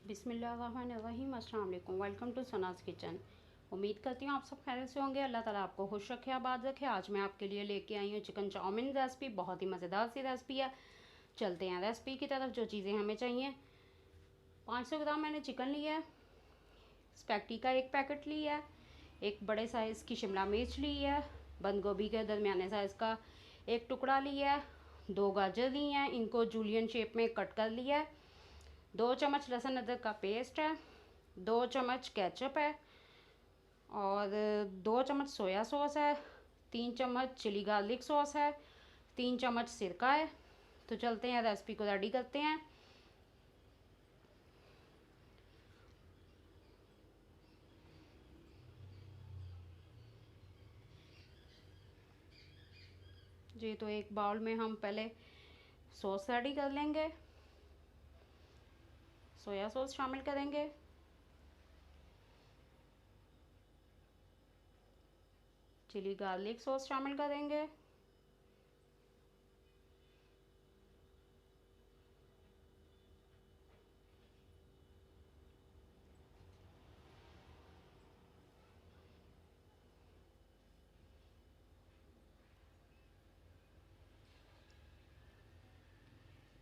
बिस्मिल्लाहिर्रहमानिर्रहीम। अस्सलाम वालेकुम। Welcome to Sana's kitchen. उम्मीद करती हूँ आप सब खैरियत से होंगे। अल्लाह ताला आपको खुश रखे, आबाद रखे। आज मैं आपके लिए लेके आई हूँ चिकन चाउमीन रेसिपी। बहुत ही मज़ेदार सी रेसिपी है। चलते हैं रेसिपी की तरफ। जो चीज़ें हमें चाहिए, 500 ग्राम मैंने चिकन लिया है, स्पैगेटी का एक पैकेट लिया है, एक बड़े साइज़ की शिमला मिर्च ली है, बंद गोभी के दरमियाने साइज़ का एक टुकड़ा लिया है, 2 गाजर ली हैं, इनको जूलियन शेप में कट कर लिया है, 2 चम्मच लहसुन अदरक का पेस्ट है, 2 चम्मच केचप है और 2 चम्मच सोया सॉस है, 3 चम्मच चिली गार्लिक सॉस है, 3 चम्मच सिरका है। तो चलते हैं रेसिपी को रेडी करते हैं। जी, तो एक बाउल में हम पहले सॉस रेडी कर लेंगे। सोया सॉस शामिल करेंगे, चिली गार्लिक सॉस शामिल करेंगे,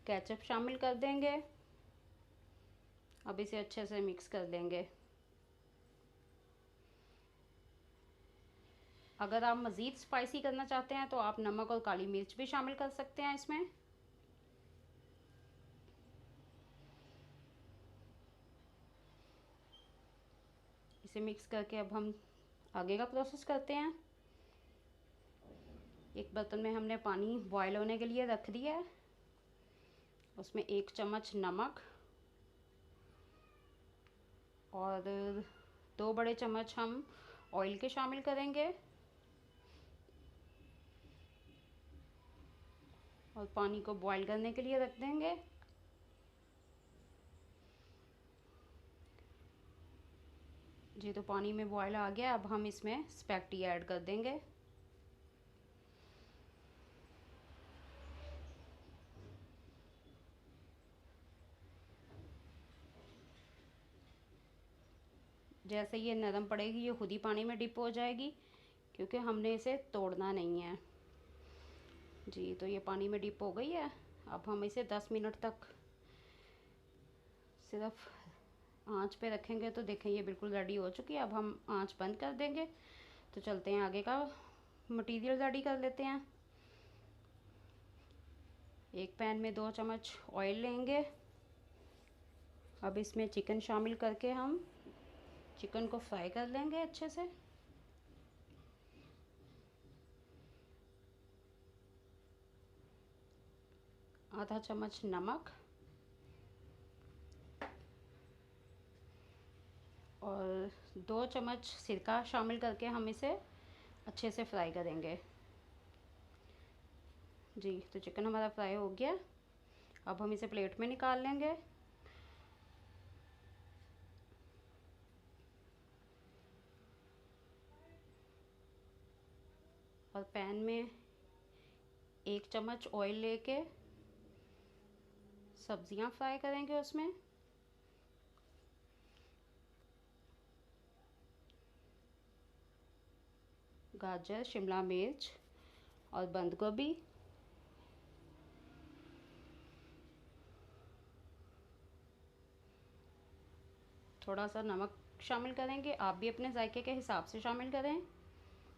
केचप शामिल कर देंगे। अब इसे अच्छे से मिक्स कर देंगे। अगर आप मज़ीद स्पाइसी करना चाहते हैं तो आप नमक और काली मिर्च भी शामिल कर सकते हैं इसमें। इसे मिक्स करके अब हम आगे का प्रोसेस करते हैं। एक बर्तन में हमने पानी बॉयल होने के लिए रख दिया है। उसमें 1 चम्मच नमक और 2 बड़े चम्मच हम ऑयल के शामिल करेंगे और पानी को बॉईल करने के लिए रख देंगे। जी, तो पानी में बॉईल आ गया। अब हम इसमें स्पैगेटी ऐड कर देंगे। जैसे ये नरम पड़ेगी ये खुद ही पानी में डिप हो जाएगी, क्योंकि हमने इसे तोड़ना नहीं है। जी, तो ये पानी में डिप हो गई है। अब हम इसे 10 मिनट तक सिर्फ आंच पे रखेंगे तो देखें ये बिल्कुल रेडी हो चुकी है। अब हम आंच बंद कर देंगे। तो चलते हैं आगे का मटेरियल रेडी कर लेते हैं। एक पैन में 2 चम्मच ऑयल लेंगे। अब इसमें चिकन शामिल करके हम चिकन को फ्राई कर लेंगे अच्छे से। आधा चम्मच नमक और 2 चम्मच सिरका शामिल करके हम इसे अच्छे से फ्राई करेंगे। जी, तो चिकन हमारा फ्राई हो गया। अब हम इसे प्लेट में निकाल लेंगे। और पैन में 1 चम्मच ऑयल लेके सब्जियां फ्राई करेंगे। उसमें गाजर, शिमला मिर्च और बंद गोभी, थोड़ा सा नमक शामिल करेंगे। आप भी अपने जायके के हिसाब से शामिल करें,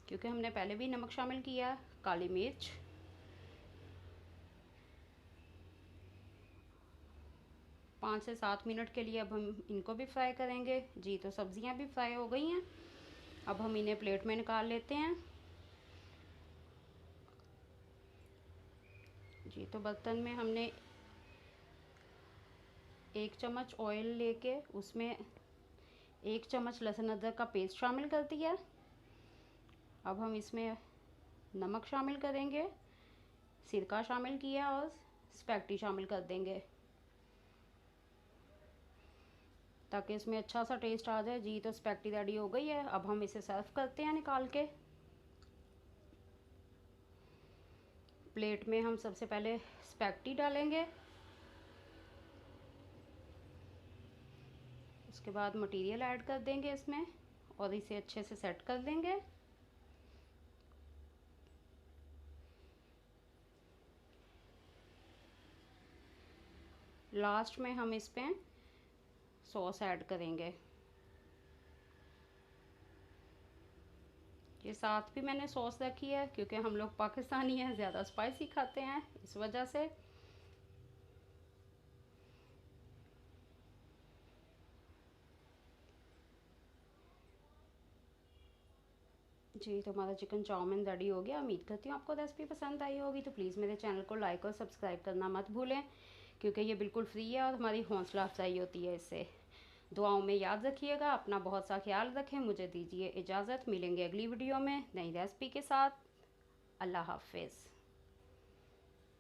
क्योंकि हमने पहले भी नमक शामिल किया। काली मिर्च, पाँच से 7 मिनट के लिए अब हम इनको भी फ्राई करेंगे। जी, तो सब्जियां भी फ्राई हो गई हैं। अब हम इन्हें प्लेट में निकाल लेते हैं। जी, तो बर्तन में हमने 1 चम्मच ऑयल लेके उसमें 1 चम्मच लहसुन अदरक का पेस्ट शामिल कर दिया। अब हम इसमें नमक शामिल करेंगे, सिरका शामिल किया और स्पैगेटी शामिल कर देंगे, ताकि इसमें अच्छा सा टेस्ट आ जाए। जी, तो स्पैगेटी रेडी हो गई है। अब हम इसे सर्व करते हैं निकाल के। प्लेट में हम सबसे पहले स्पैगेटी डालेंगे, उसके बाद मटेरियल ऐड कर देंगे इसमें और इसे अच्छे से सेट कर देंगे। लास्ट में हम इस पे सॉस ऐड करेंगे। ये साथ भी मैंने सॉस रखी है क्योंकि हम लोग पाकिस्तानी हैं, ज़्यादा स्पाइसी खाते हैं, इस वजह से। जी, तो हमारा चिकन चाउमीन रेडी हो गया। उम्मीद करती हूँ आपको रेसिपी पसंद आई होगी, तो प्लीज़ मेरे चैनल को लाइक और सब्सक्राइब करना मत भूलें क्योंकि ये बिल्कुल फ्री है और हमारी हौसला अफजाई होती है इससे। दुआओं में याद रखिएगा, अपना बहुत सा ख्याल रखें। मुझे दीजिए इजाज़त, मिलेंगे अगली वीडियो में नई रेसिपी के साथ। अल्लाह हाफिज़।